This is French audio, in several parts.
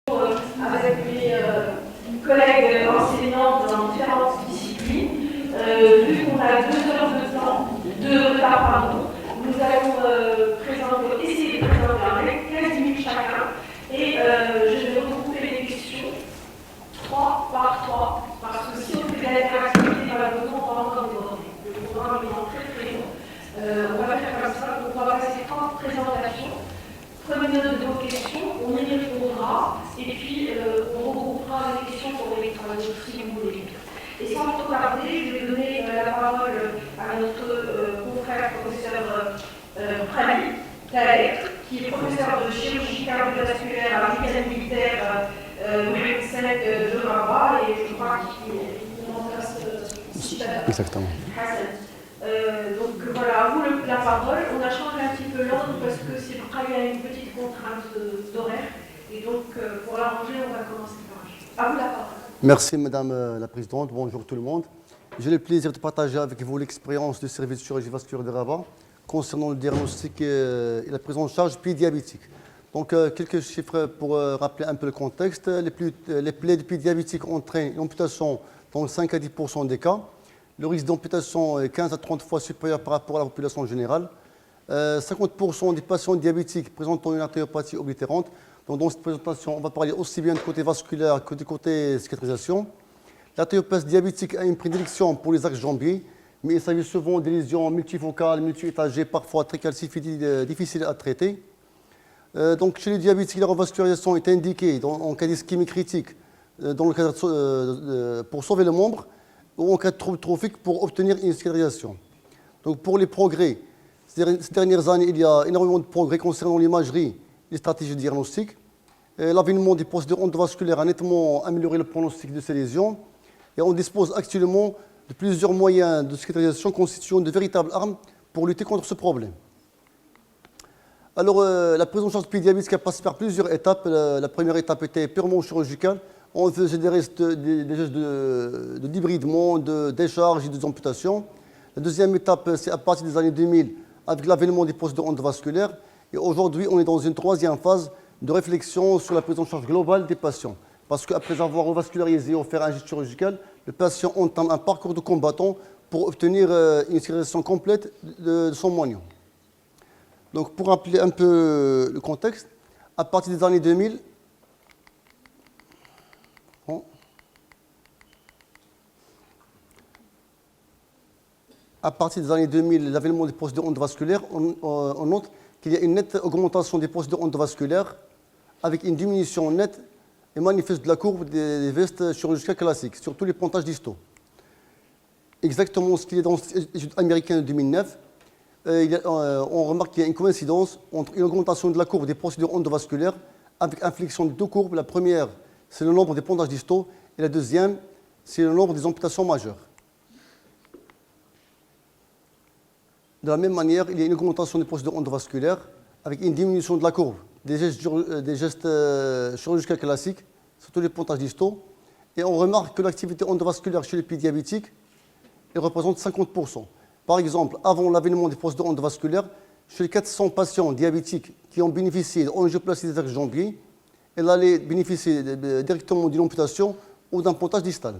Avec mes collègues enseignants dans différentes disciplines. Vu qu'on a 2 heures de temps, de retard, pardon, nous allons essayer de présenter 15 minutes chacun. Et je vais regrouper les questions 3 par 3, parce que si on fait de l'interactivité, malheureusement, on va encore déborder. Le programme étant très long. On va faire comme ça, donc on va passer 30 présentations. Prenez note de vos questions, on y répondra, et puis on regroupera les questions pour les travailler si vous voulez. Et sans trop tarder, je vais donner la parole à notre confrère professeur Prali Taher, qui est professeur de chirurgie cardiovasculaire à l'hôpital militaire Mohamed V de Rabat, et je crois qu'il nous remplace Exactement. Hassan. Donc voilà, à vous la parole. On a changé un petit peu l'ordre parce que c'est il y a une petite contrainte d'horaire. Et donc, pour l'arranger, on va commencer par lui. À vous la parole. Merci Madame la Présidente, bonjour tout le monde. J'ai le plaisir de partager avec vous l'expérience du service de chirurgie vasculaire de Rabat concernant le diagnostic et la prise en charge pédiabétique. Donc, quelques chiffres pour rappeler un peu le contexte. Les plaies de pédiabétique entraînent une amputation dans 5 à 10% des cas. Le risque d'amputation est 15 à 30 fois supérieur par rapport à la population générale. 50% des patients diabétiques présentant une artériopathie oblitérante. Donc, dans cette présentation, on va parler aussi bien du côté vasculaire que du côté cicatrisation. L'artériopathie diabétique a une prédilection pour les axes jambiers, mais il s'agit souvent des lésions multifocales, multi-étagées, parfois très calcifiées, difficiles à traiter. Donc, chez les diabétiques, la revascularisation est indiquée en cas d'ischémie critique dans le cadre, pour sauver le membre, ou en cas de trouble trophique pour obtenir une cicatrisation. Donc pour les progrès, ces dernières années, il y a énormément de progrès concernant l'imagerie et les stratégies de diagnostic. L'avènement des procédures endovasculaires a nettement amélioré le pronostic de ces lésions. Et on dispose actuellement de plusieurs moyens de cicatrisation constituant de véritables armes pour lutter contre ce problème. Alors, la prise en charge pédiabétique a passé par plusieurs étapes. La première étape était purement chirurgicale. On faisait des gestes de débridement, de décharge et d'amputations. La deuxième étape, c'est à partir des années 2000, avec l'avènement des procédures endovasculaires. Et aujourd'hui, on est dans une troisième phase de réflexion sur la prise en charge globale des patients. Parce qu'après avoir revascularisé ou faire un geste chirurgical, le patient entame un parcours de combattant pour obtenir une cicatrisation complète de son moignon. Donc, pour rappeler un peu le contexte, à partir des années 2000, l'avènement des procédures endovasculaires, on note qu'il y a une nette augmentation des procédures endovasculaires avec une diminution nette et manifeste de la courbe des vestes chirurgicales classiques sur tous les pontages distaux. Exactement ce qu'il y a dans l'étude américaine de 2009, on remarque qu'il y a une coïncidence entre une augmentation de la courbe des procédures endovasculaires avec inflexion de deux courbes. La première, c'est le nombre des pontages distaux, et la deuxième, c'est le nombre des amputations majeures. De la même manière, il y a une augmentation des procédures endovasculaires avec une diminution de la courbe des gestes chirurgicaux classiques, surtout les pontages distaux. Et on remarque que l'activité endovasculaire chez les pédiabétiques, elle représente 50%. Par exemple, avant l'avènement des procédures endovasculaires, chez les 400 patients diabétiques qui ont bénéficié d'angioplastie des axes jambiers, elle allait bénéficier directement d'une amputation ou d'un pontage distal.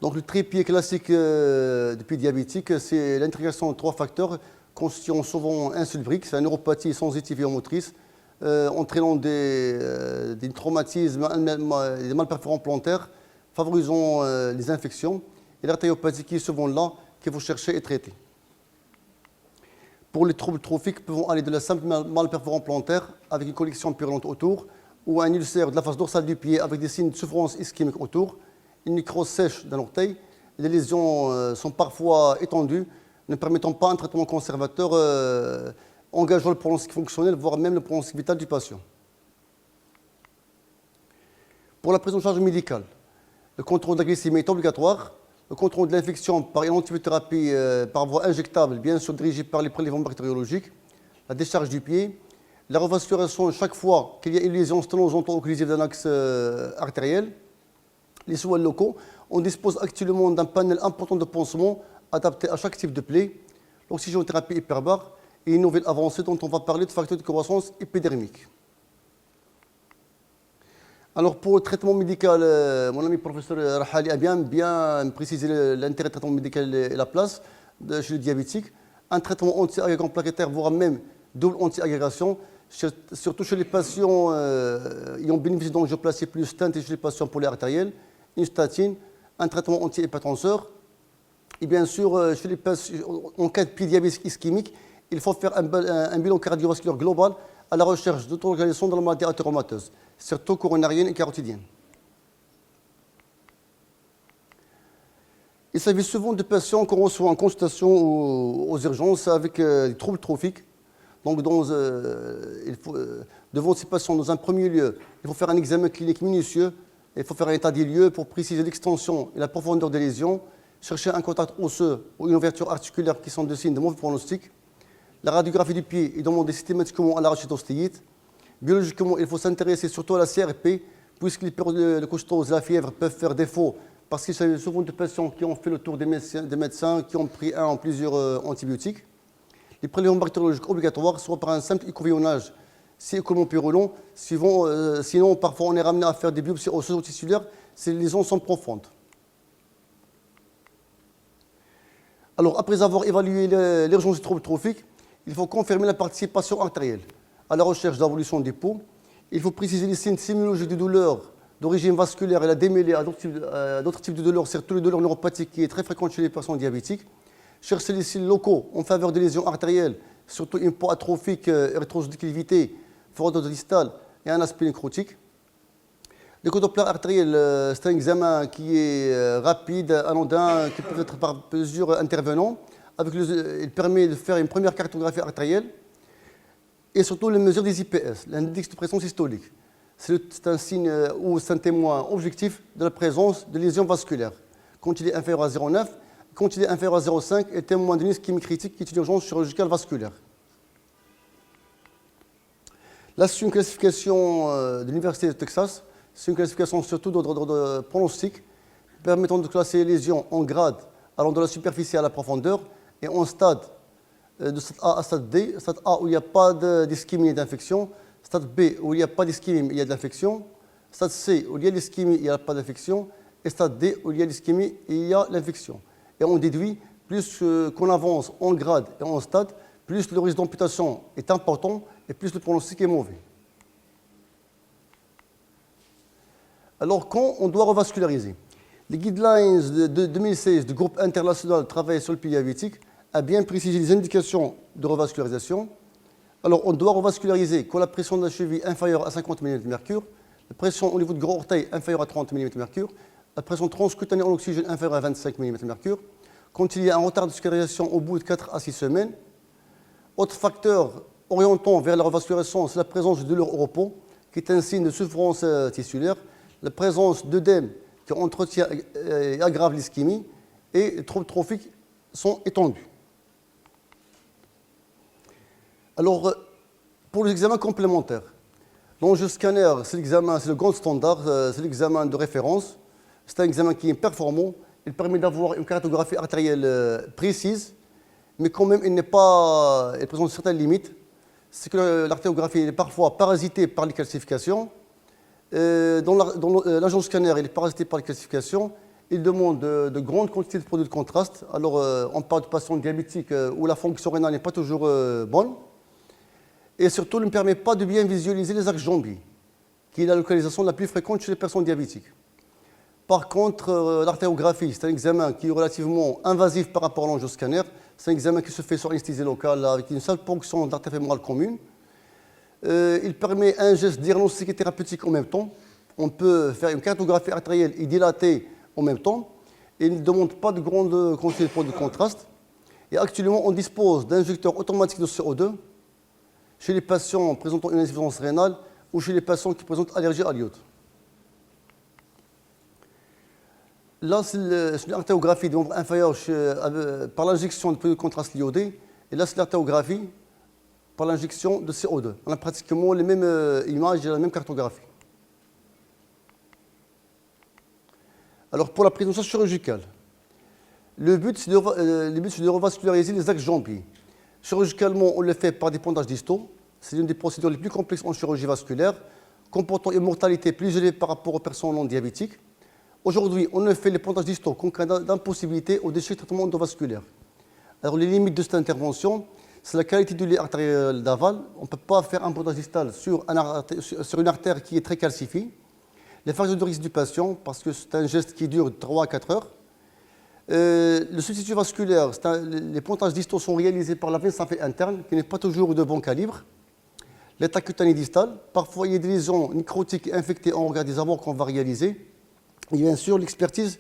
Donc le trépied classique du pédiabétique, c'est l'intégration de 3 facteurs constituant souvent un seul brique, c'est une neuropathie sensitive et motrice, entraînant des traumatismes, des malperforants plantaires, favorisant les infections, et l'artériopathie qui est souvent là, qu'il faut chercher et traiter. Pour les troubles trophiques, pouvant aller de la simple malperforant plantaire avec une collection purulente autour, ou un ulcère de la face dorsale du pied avec des signes de souffrance ischémique autour, une nécrose sèche d'un orteil. Les lésions sont parfois étendues, ne permettant pas un traitement conservateur engageant le pronostic fonctionnel, voire même le pronostic vital du patient. Pour la prise en charge médicale, le contrôle de la glycémie est obligatoire. Le contrôle de l'infection par une antibiothérapie par voie injectable, bien sûr dirigée par les prélèvements bactériologiques, la décharge du pied, la revascularisation chaque fois qu'il y a une lésion sténosante ou occlusive d'un axe artériel, les soins locaux. On dispose actuellement d'un panel important de pansements adaptés à chaque type de plaie, l'oxygénothérapie hyperbare et une nouvelle avancée dont on va parler de facteurs de croissance épidermique. Alors pour le traitement médical, mon ami professeur Rahali a bien précisé l'intérêt du traitement médical et la place chez le diabétique. Un traitement anti-agrégant plaquettaire, voire même double anti-agrégation, surtout chez les patients ayant bénéficié d'angioplastie plus stent et chez les patients pour les artériels, une statine, un traitement anti-hypertenseur. Et bien sûr, chez les patients, en cas de diabète ischémique, il faut faire un bilan cardiovasculaire global à la recherche d'auto-localisation dans la maladie athéromatoseuse, surtout coronarienne et carotidienne. Il s'agit souvent de patients qu'on reçoit en consultation aux urgences avec des troubles trophiques. Donc, devant ces patients, dans un premier lieu, il faut faire un examen clinique minutieux, il faut faire un état des lieux pour préciser l'extension et la profondeur des lésions, chercher un contact osseux ou une ouverture articulaire qui sont des signes de mauvais pronostic. La radiographie du pied est demandée systématiquement à la rachidostéite. Biologiquement, il faut s'intéresser surtout à la CRP, puisque les périodes de costose et la fièvre peuvent faire défaut, parce qu'il s'agit souvent de patients qui ont fait le tour des médecins qui ont pris un ou plusieurs antibiotiques. Les prélèvements bactériologiques obligatoires, soit par un simple écouvillonnage, si écoulement purulent, sinon parfois on est ramené à faire des biopsies osseuses ou tissulaires si les lésions sont profondes. Alors, après avoir évalué l'urgence du trouble trophique, il faut confirmer la participation artérielle à la recherche d'évolution des peaux. Il faut préciser les signes sémiologiques de douleur d'origine vasculaire et la démêler à d'autres types de douleurs, surtout les douleurs neuropathiques qui est très fréquente chez les personnes diabétiques. Chercher les signes locaux en faveur des lésions artérielles, surtout une peau atrophique, érythrodéclivité, foradose distale et un aspect nécrotique. L'échodoppler artériel, c'est un examen qui est rapide, anodin, qui peut être par plusieurs intervenants. Il permet de faire une première cartographie artérielle et surtout les mesures des IPS, l'indice de pression systolique. C'est un signe ou c'est un témoin objectif de la présence de lésions vasculaires. Quand il est inférieur à 0,9, quand il est inférieur à 0,5, il est témoin d'une ischémie critique qui est une urgence chirurgicale vasculaire. Là, c'est une classification de l'Université de Texas. C'est une classification surtout d'ordre de pronostic, permettant de classer les lésions en grade allant de la superficie à la profondeur et en stade de stade A à stade D. Stade A où il n'y a pas d'ischémie et d'infection. Stade B où il n'y a pas d'ischémie mais il y a de l'infection. Stade C où il y a l'ischémie et il n'y a pas d'infection. Et stade D où il y a l'ischémie et il y a l'infection. Et on déduit, plus qu'on avance en grade et en stade, plus le risque d'amputation est important et plus le pronostic est mauvais. Alors, quand on doit revasculariser, les guidelines de 2016 du groupe international travail sur le pied diabétique a bien précisé les indications de revascularisation. Alors, on doit revasculariser quand la pression de la cheville est inférieure à 50 mm de mercure, la pression au niveau du gros orteil inférieure à 30 mm de mercure, la pression transcutanée en oxygène inférieure à 25 mm de mercure, quand il y a un retard de vascularisation au bout de 4 à 6 semaines. Autre facteur orientant vers la revascularisation, c'est la présence de douleur au repos, qui est un signe de souffrance tissulaire, la présence d'œdème qui entretient et aggrave l'ischémie, et les troubles trophiques sont étendus. Alors, pour les examens complémentaires, l'angioscanner, c'est le gold standard, c'est l'examen de référence. C'est un examen qui est performant, il permet d'avoir une cartographie artérielle précise, mais quand même, il présente certaines limites. C'est que l'artériographie est parfois parasitée par les calcifications. Dans l'angioscanner, il est parasité par les calcifications. Il demande de grandes quantités de produits de contraste. Alors, on parle de patients diabétiques où la fonction rénale n'est pas toujours bonne. Et surtout, il ne permet pas de bien visualiser les axes jambiers, qui est la localisation la plus fréquente chez les personnes diabétiques. Par contre, l'artériographie, c'est un examen qui est relativement invasif par rapport à l'angioscanner. C'est un examen qui se fait sur anesthésie locale avec une seule ponction d'artère fémorale commune. Il permet un geste diagnostique et thérapeutique en même temps. On peut faire une cartographie artérielle et dilatée en même temps. Et il ne demande pas de grande quantité de produits de contraste. Et actuellement, on dispose d'injecteurs automatiques de CO2 chez les patients présentant une insuffisance rénale ou chez les patients qui présentent allergie à l'iode. Là, c'est une artériographie de membre inférieur par l'injection de produits de contraste iodés. Et là, c'est l'artériographie par l'injection de CO2. On a pratiquement les mêmes images et la même cartographie. Alors, pour la prise en charge chirurgicale, le but, c'est de revasculariser les axes jambiers. Chirurgicalement, on le fait par des pondages distaux. C'est l'une des procédures les plus complexes en chirurgie vasculaire. comportant une mortalité plus élevée par rapport aux personnes non diabétiques. Aujourd'hui, on ne fait les pontages distaux qu'en cas d'impossibilité au déchet de traitement endovasculaire. Alors, les limites de cette intervention, c'est la qualité du lait artériel d'aval. On ne peut pas faire un pontage distal sur une artère qui est très calcifiée. Les facteurs de risque du patient, parce que c'est un geste qui dure 3 à 4 heures. Le substitut vasculaire, les pontages distaux sont réalisés par la veine symphytique interne, qui n'est pas toujours de bon calibre. L'état cutané distal, parfois il y a des lésions nécrotiques infectées en regard des abords qu'on va réaliser. Et bien sûr, l'expertise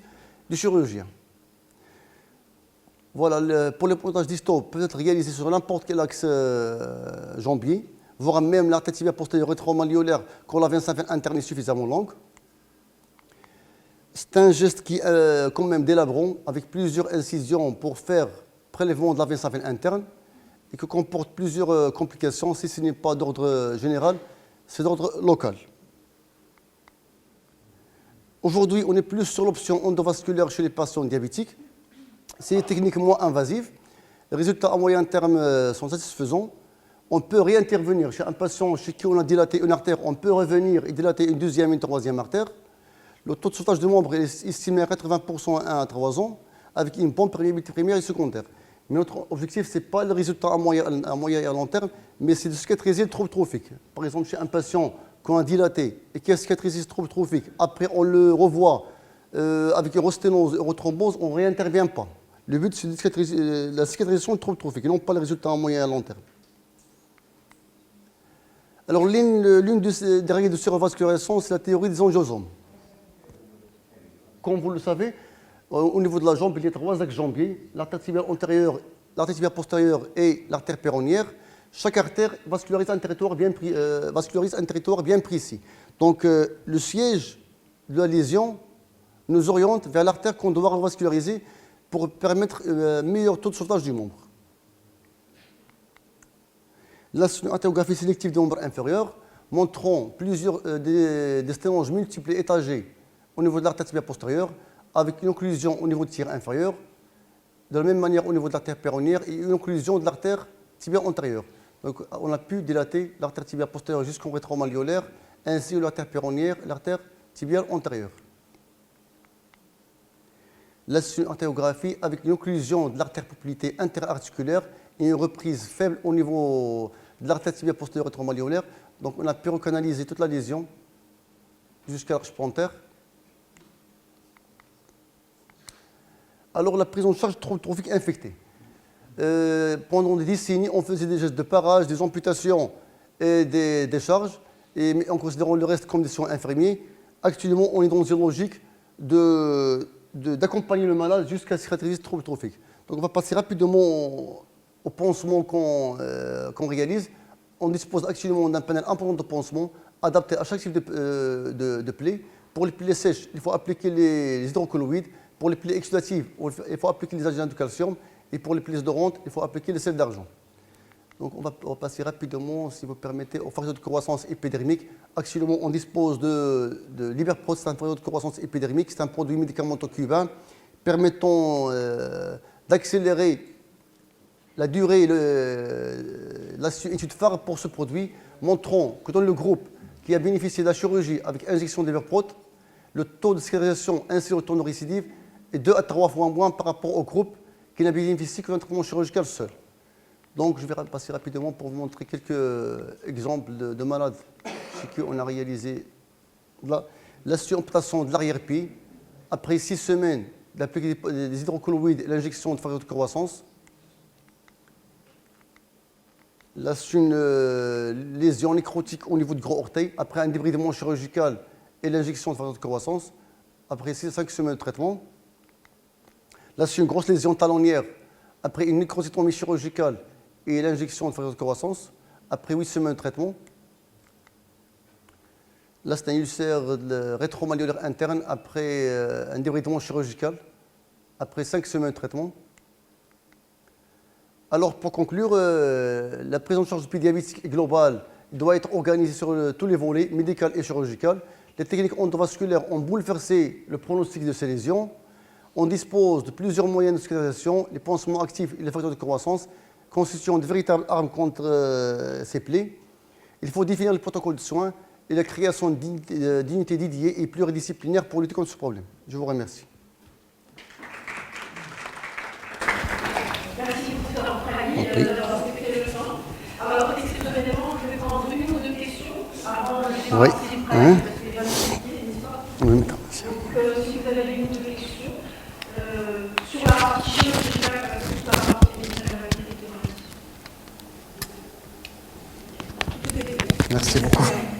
du chirurgien. Voilà, pour les pontages distaux, peut être réalisé sur n'importe quel axe jambier, voire même l'artère tibiale postérieure rétromalléolaire quand la veine symphytique interne est suffisamment longue. C'est un geste qui est quand même délabrant, avec plusieurs incisions pour faire prélèvement de la veine symphytique interne et qui comporte plusieurs complications. Si ce n'est pas d'ordre général, c'est d'ordre local. Aujourd'hui, on est plus sur l'option endovasculaire chez les patients diabétiques. C'est une technique moins invasive. Les résultats à moyen terme sont satisfaisants. On peut réintervenir chez un patient chez qui on a dilaté une artère, on peut revenir et dilater une deuxième et une troisième artère. Le taux de sauvetage de membre est estimé à 80% à 1 à 3 ans, avec une bonne perméabilité primaire et secondaire. Mais notre objectif, ce n'est pas le résultat à moyen et à long terme, mais c'est de cicatriser le trouble trophique. Par exemple, chez un patient qu'on a dilaté et qui a cicatrisé ce trouble trophique, après on le revoit avec une rosténose, une thrombose, on ne réintervient pas. Le but, c'est la cicatrisation du trouble trophique et non pas le résultat à moyen et à long terme. Alors, l'une des règles de survascularisation, c'est la théorie des angiosomes. Comme vous le savez, au niveau de la jambe, il y a 3 axes jambiers, l'artère tibiale antérieure, l'artère tibiale postérieure et l'artère péronnière. Chaque artère vascularise un territoire bien précis. Donc, le siège de la lésion nous oriente vers l'artère qu'on doit revasculariser pour permettre un meilleur taux de sauvetage du membre. Là, c'est une antéographie sélective du membre inférieur montrant plusieurs des sténoses multiples et étagées au niveau de l'artère tibiale postérieure, avec une occlusion au niveau du tiers inférieur, de la même manière au niveau de l'artère péronnière et une occlusion de l'artère tibiale antérieure. Donc, on a pu dilater l'artère tibiale postérieure jusqu'au rétromalléolaire, ainsi que l'artère péronnière et l'artère tibiale antérieure. Là, c'est une antéographie avec une occlusion de l'artère poplitée interarticulaire et une reprise faible au niveau de l'artère tibiale postérieure rétromalléolaire. Donc, on a pu recanaliser toute la lésion jusqu'à l'arche plantaire. Alors, la prise en charge trophique infectée. Pendant des décennies, on faisait des gestes de parage, des amputations et des charges, mais en considérant le reste comme des soins infirmiers. Actuellement, on est dans une logique d'accompagner le malade jusqu'à cicatriser ce trouble trophique. Donc, on va passer rapidement au pansement qu'on réalise. On dispose actuellement d'un panel important de pansement adapté à chaque type de plaie. Pour les plaies sèches, il faut appliquer les hydrocolloïdes. Pour les plaies exudatives, il faut appliquer les agents de calcium. Et pour les plaies odorantes, il faut appliquer les sels d'argent. Donc, on va passer rapidement, si vous permettez, aux facteurs de croissance épidermique. Actuellement, on dispose de Liberprot, c'est un facteur de croissance épidermique. C'est un produit médicamenteux cubain permettant d'accélérer la durée, l'étude phare pour ce produit, montrant que dans le groupe qui a bénéficié de la chirurgie avec injection de Liberprot, le taux de cicatrisation ainsi que le taux de récidive est 2 à 3 fois moins par rapport au groupe qui n'a bénéficié que d'un traitement chirurgical seul. Donc, je vais passer rapidement pour vous montrer quelques exemples de malades chez qui on a réalisé la suramputation de l'arrière-pied après 6 semaines d'appliquer des hydrocolloïdes et l'injection de facteurs de croissance. Là, c'est une lésion nécrotique au niveau du gros orteil après un débridement chirurgical et l'injection de facteurs de croissance après 5 semaines de traitement. Là, c'est une grosse lésion talonnière après une nécrosectomie chirurgicale et l'injection de facteurs de croissance après 8 semaines de traitement. Là, c'est un ulcère rétromalléolaire interne après un débridement chirurgical après 5 semaines de traitement. Alors, pour conclure, la prise en charge du diabétique globale doit être organisée sur tous les volets, médical et chirurgical. Les techniques endovasculaires ont bouleversé le pronostic de ces lésions. On dispose de plusieurs moyens de cicatrisation, les pansements actifs et les facteurs de croissance, constituant de véritables armes contre ces plaies. Il faut définir le protocole de soins et la création d'unités dédiées et pluridisciplinaires pour lutter contre ce problème. Je vous remercie. Merci pour votre avis, d'avoir respecté le temps. Alors, exceptionnellement, je vais prendre une ou deux questions avant de démarrer le travail, parce qu'il va nous expliquer, n'est-ce pas? Oui, Donc, si vous avez une ou deux questions, sur la partie chirurgicale, sur la partie médicale, merci beaucoup.